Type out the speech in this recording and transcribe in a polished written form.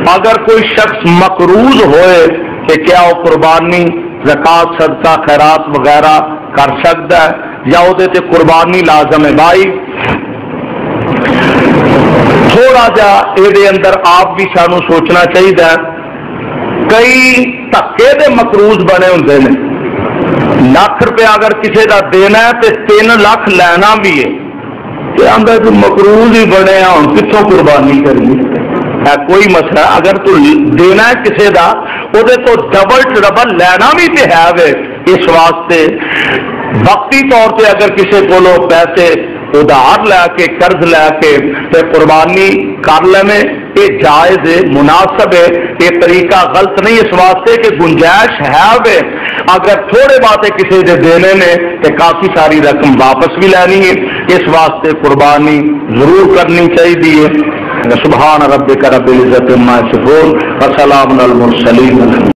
अगर कोई शख्स मकरूज होए कि क्या वो कुर्बानी ज़कात सदका खैरात वगैरह कर सकता है या उहदे ते कुर्बानी लाजम है। भाई थोड़ा जा ये अंदर आप भी सानू सोचना चाहिए। कई धक्के दे मकरूज बने होंगे ने, लाख रुपया अगर किसी का देना है तो 3 लाख लेना भी है, आंदा तू मकरूज ही बने हम कितों कुर्बानी करिए है कोई मसला। अगर तू देना है किसी का उहदे तो डबल ट्रबल लेना भी तो है वे। इस वास्ते वक्ती तौर पर अगर किसी को पैसे उधार लैके कर्ज लैके ते कुर्बानी कर लेने ये जायज है, मुनासिब है, ये तरीका गलत नहीं। इस वास्ते कि गुंजाइश है वे, अगर थोड़े बातें किसी दे देने ने तो काफी सारी रकम वापस भी लेनी है। इस वास्ते कुर्बानी जरूर करनी चाहिए। सुभान रब्बिक रब्बिल इज्जति अम्मा यसिफून व सलामुन अलल मुरसलीन।